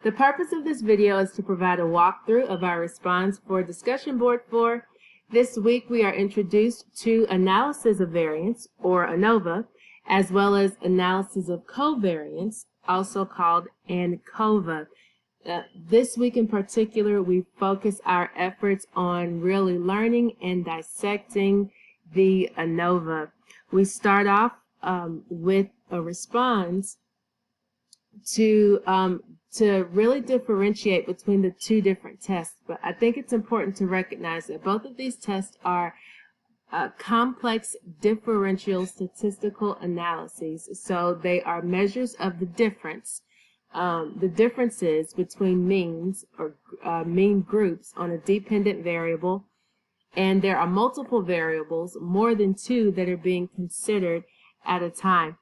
The purpose of this video is to provide a walkthrough of our response for discussion board 4. This week we are introduced to analysis of variance, or ANOVA, as well as analysis of covariance, also called ANCOVA. This week in particular, we focus our efforts on really learning and dissecting the ANOVA. We start off with a response to really differentiate between the two different tests. But I think it's important to recognize that both of these tests are complex differential statistical analyses. So they are measures of the differences between means or mean groups on a dependent variable. And there are multiple variables, more than two, that are being considered at a time.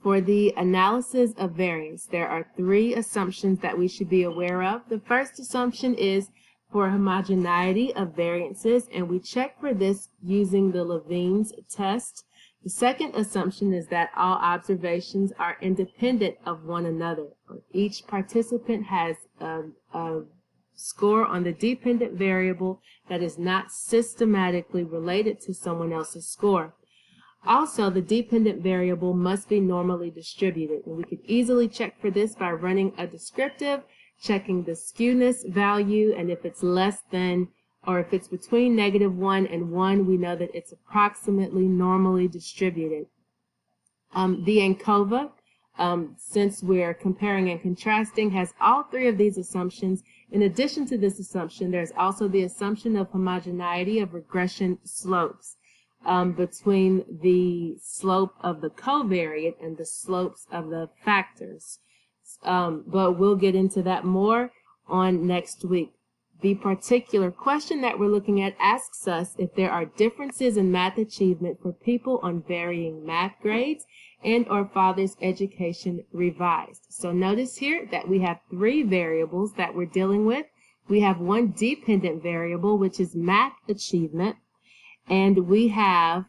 For the analysis of variance, there are three assumptions that we should be aware of. The first assumption is for homogeneity of variances, and we check for this using the Levene's test. The second assumption is that all observations are independent of one another. Each participant has a score on the dependent variable that is not systematically related to someone else's score. Also, the dependent variable must be normally distributed, and we could easily check for this by running a descriptive, checking the skewness value, and if it's less than, or if it's between -1 and 1, we know that it's approximately normally distributed. The ANCOVA, since we're comparing and contrasting, has all three of these assumptions. In addition to this assumption, there's also the assumption of homogeneity of regression slopes between the slope of the covariate and the slopes of the factors. But we'll get into that more on next week. The particular question that we're looking at asks us if there are differences in math achievement for people on varying math grades and or father's education revised. So notice here that we have three variables that we're dealing with. We have one dependent variable, which is math achievement, and we have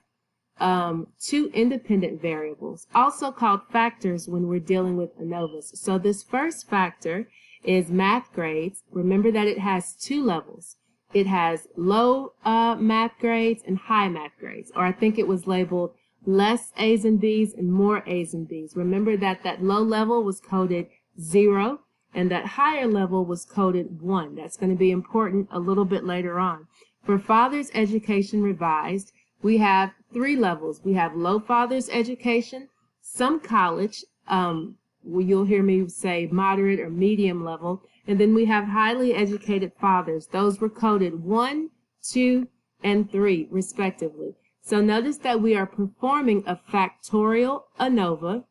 two independent variables, also called factors when we're dealing with ANOVAs. So this first factor is math grades. Remember that it has two levels. It has low math grades and high math grades, or I think it was labeled less A's and B's and more A's and B's. Remember that that low level was coded 0 and that higher level was coded 1. That's going to be important a little bit later on. For father's education revised, we have three levels. We have low father's education, some college, you'll hear me say moderate or medium level, and then we have highly educated fathers. Those were coded 1, 2, and 3 respectively. So notice that we are performing a factorial ANOVA.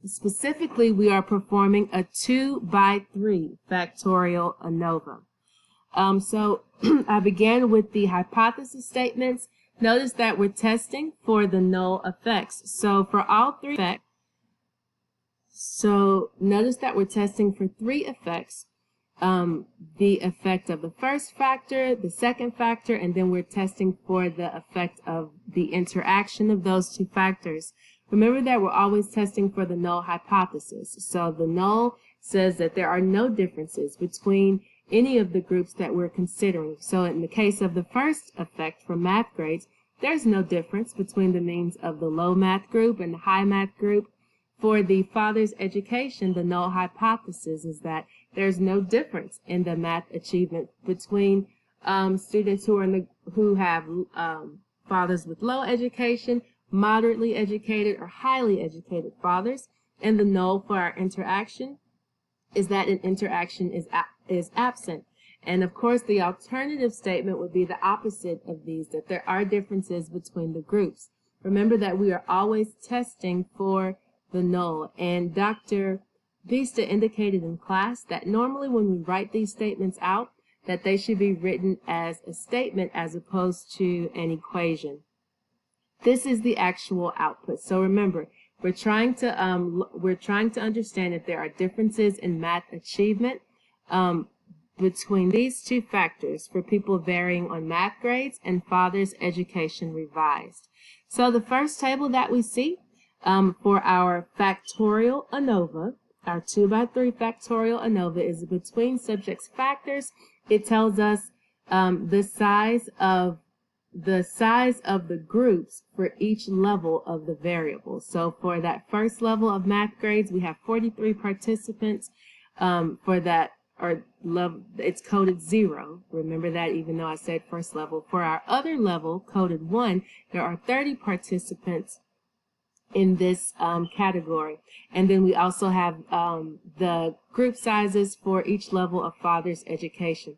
Specifically, we are performing a 2x3 factorial ANOVA. So I began with the hypothesis statements. Notice that we're testing for the null effects. So for all three effects, notice that we're testing for three effects. The effect of the first factor, the second factor, and then we're testing for the effect of the interaction of those two factors. Remember that we're always testing for the null hypothesis. So the null says that there are no differences between any of the groups that we're considering. So in the case of the first effect for math grades, there's no difference between the means of the low math group and the high math group. For the father's education, the null hypothesis is that there's no difference in the math achievement between students who have fathers with low education, moderately educated, or highly educated fathers. And the null for our interaction is that an interaction is absent. And of course, the alternative statement would be the opposite of these, that there are differences between the groups. Remember that we are always testing for the null. And Dr. Vista indicated in class that normally when we write these statements out, that they should be written as a statement as opposed to an equation. This is the actual output. So remember, we're trying to understand if there are differences in math achievement between these two factors for people varying on math grades and father's education revised. So the first table that we see for our factorial ANOVA our 2x3 factorial ANOVA is between subjects factors. It tells us the size of the groups for each level of the variable. So for that first level of math grades, we have 43 participants. For that, or level, it's coded 0. Remember that, even though I said first level. For our other level, coded 1, there are 30 participants in this category. And then we also have the group sizes for each level of father's education.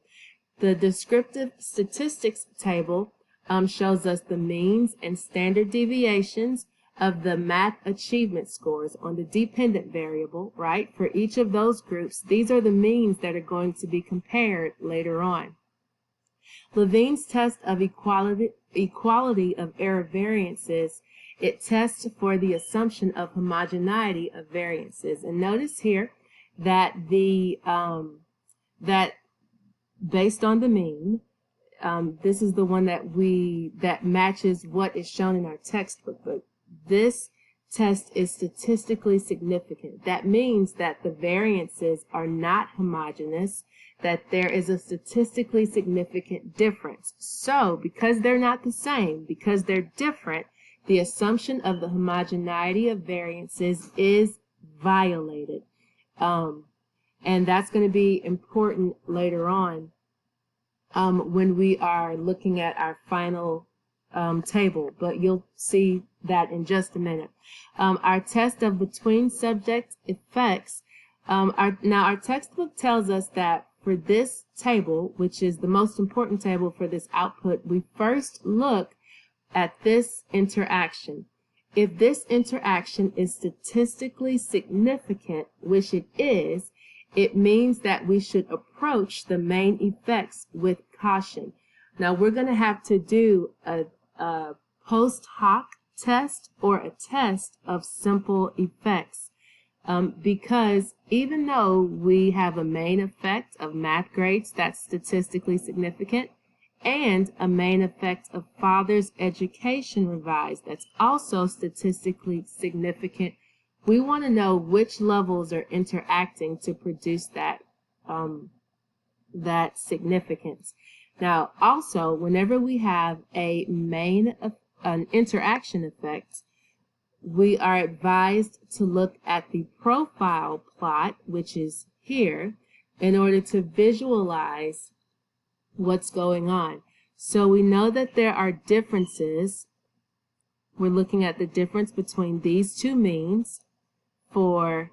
The descriptive statistics table shows us the means and standard deviations of the math achievement scores on the dependent variable, right? For each of those groups, these are the means that are going to be compared later on. Levine's test of equality of error variances, it tests for the assumption of homogeneity of variances. And notice here that that based on the mean, this is the one that matches what is shown in our textbook. But this test is statistically significant. That means that the variances are not homogeneous, that there is a statistically significant difference. So, because they're not the same, because they're different, the assumption of the homogeneity of variances is violated. And that's going to be important later on when we are looking at our final table, but you'll see that in just a minute. Our test of between subject effects, now our textbook tells us that for this table, which is the most important table for this output, we first look at this interaction. If this interaction is statistically significant, which it is, it means that we should approach the main effects with caution. Now we're going to have to do a post hoc test or a test of simple effects because even though we have a main effect of math grades that's statistically significant and a main effect of father's education revised that's also statistically significant, we want to know which levels are interacting to produce that that significance. Now, also, whenever we have an interaction effect, we are advised to look at the profile plot, which is here, in order to visualize what's going on. So we know that there are differences. We're looking at the difference between these two means for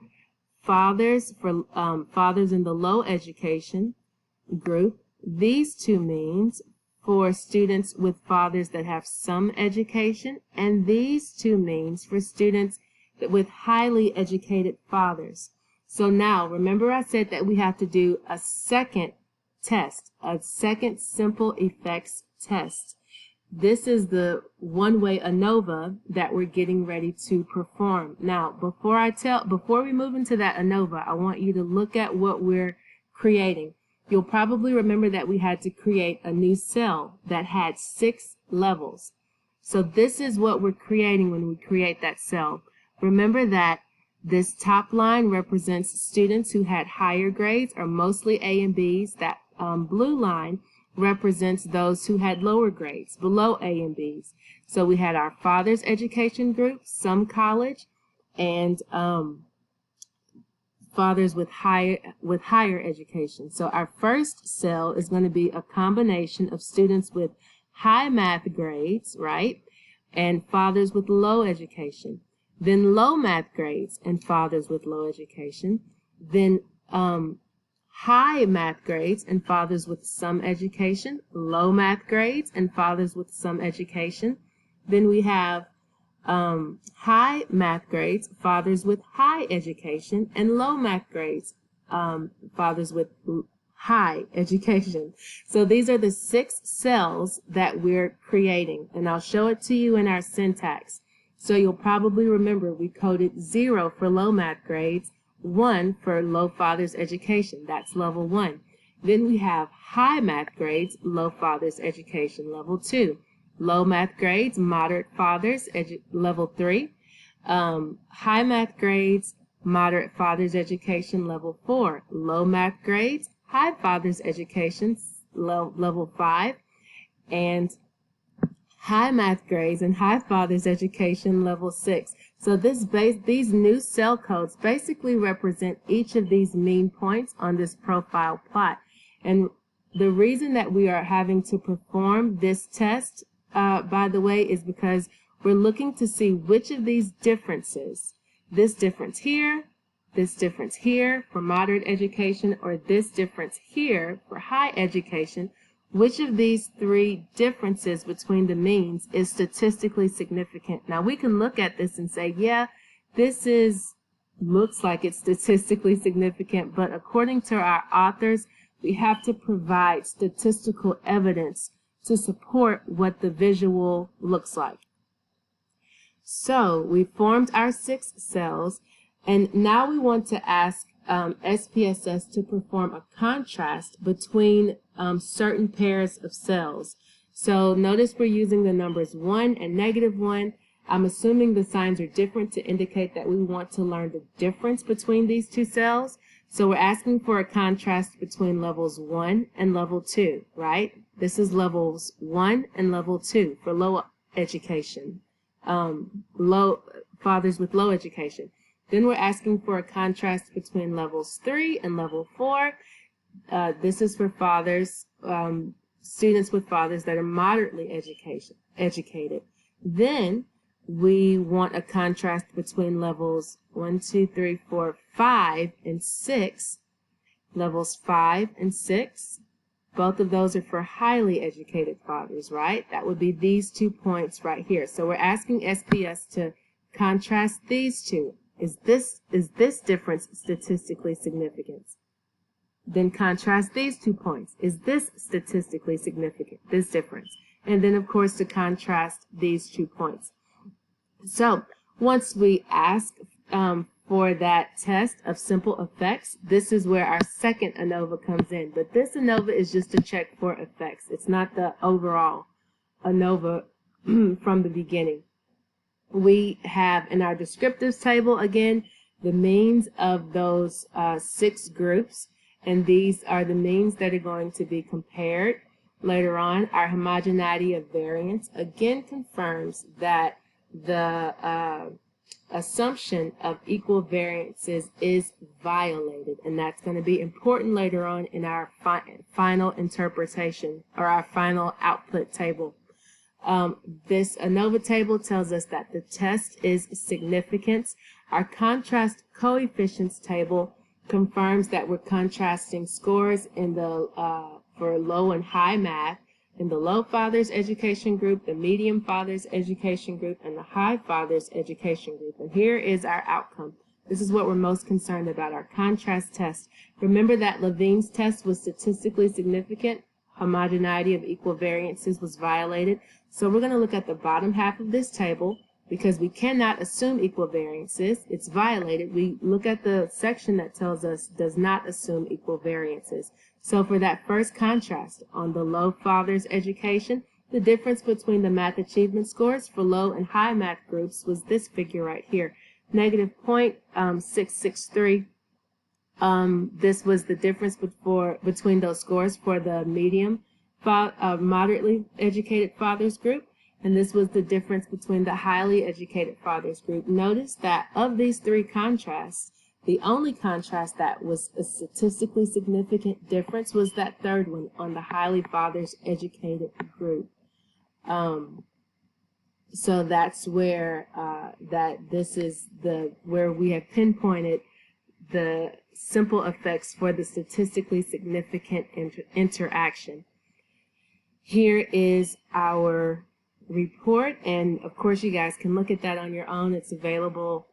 fathers in the low education group, these two means for students with fathers that have some education, and these two means for students with highly educated fathers. So now, remember I said that we have to do a second test, a second simple effects test. This is the one-way ANOVA that we're getting ready to perform. Now, before we move into that ANOVA, I want you to look at what we're creating. You'll probably remember that we had to create a new cell that had 6 levels. So this is what we're creating when we create that cell. Remember that this top line represents students who had higher grades, or mostly A and B's. That blue line represents those who had lower grades, below A and B's. So we had our father's education group, some college, and fathers with higher education. So our first cell is going to be a combination of students with high math grades, right, and fathers with low education. Then low math grades and fathers with low education. Then high math grades and fathers with some education, low math grades and fathers with some education. Then we have high math grades, fathers with high education, and low math grades, fathers with high education. So these are the 6 cells that we're creating, and I'll show it to you in our syntax. So you'll probably remember we coded 0 for low math grades, 1 for low father's education, that's level 1. Then we have high math grades, low father's education, level 2. Low math grades, moderate fathers, level 3. High math grades, moderate father's education, level 4. Low math grades, high father's education, level 5. And high math grades and high father's education, level 6. So these new cell codes basically represent each of these mean points on this profile plot. And the reason that we are having to perform this test, by the way, is because we're looking to see which of these differences, this difference here for moderate education, or this difference here for high education, which of these three differences between the means is statistically significant. Now we can look at this and say, yeah, this looks like it's statistically significant, but according to our authors, we have to provide statistical evidence to support what the visual looks like. So we formed our 6 cells, and now we want to ask SPSS to perform a contrast between certain pairs of cells. So notice we're using the numbers 1 and -1. I'm assuming the signs are different to indicate that we want to learn the difference between these two cells. So we're asking for a contrast between levels 1 and level 2, right? This is levels 1 and level 2 for low education, fathers with low education. Then we're asking for a contrast between levels 3 and level 4. This is for fathers, students with fathers that are moderately educated. Then we want a contrast between levels 1, 2, 3, 4, 5, and 6. Levels 5 and 6. Both of those are for highly educated fathers, right? That would be these 2 points right here. So we're asking SPS to contrast these two. Is this difference statistically significant? Then contrast these 2 points. Is this statistically significant, this difference? And then, of course, to contrast these 2 points. So once we ask for that test of simple effects, this is where our second ANOVA comes in. But this ANOVA is just to check for effects. It's not the overall ANOVA from the beginning. We have in our descriptives table, again, the means of those 6 groups, and these are the means that are going to be compared later on. Our homogeneity of variance again confirms that the assumption of equal variances is violated, and that's going to be important later on in our final interpretation, or our final output table. This ANOVA table tells us that the test is significant. Our contrast coefficients table confirms that we're contrasting scores in the for low and high math in the low fathers education group, the medium fathers education group, and the high fathers education group. And here is our outcome. This is what we're most concerned about, our contrast test. Remember that Levine's test was statistically significant. Homogeneity of equal variances was violated. So we're going to look at the bottom half of this table. Because we cannot assume equal variances, it's violated. We look at the section that tells us does not assume equal variances. So for that first contrast on the low fathers education, the difference between the math achievement scores for low and high math groups was this figure right here, negative 0.663. This was the difference between those scores for the medium, moderately educated fathers group. And this was the difference between the highly educated fathers group. Notice that of these 3 contrasts, the only contrast that was a statistically significant difference was that third one on the highly fathers educated group. So that's where this is where we have pinpointed the simple effects for the statistically significant interaction. Here is our report, and of course you guys can look at that on your own. It's available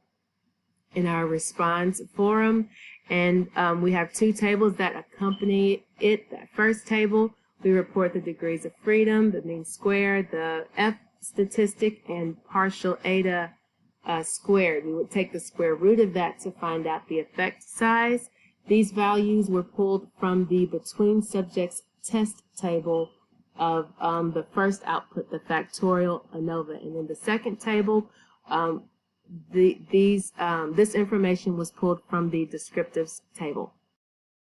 in our response forum, and we have 2 tables that accompany it. That first table, we report the degrees of freedom, the mean squared, the F statistic, and partial eta squared. We would take the square root of that to find out the effect size. These values were pulled from the between subjects test table of the first output, the factorial ANOVA. And in the second table, this information was pulled from the descriptives table.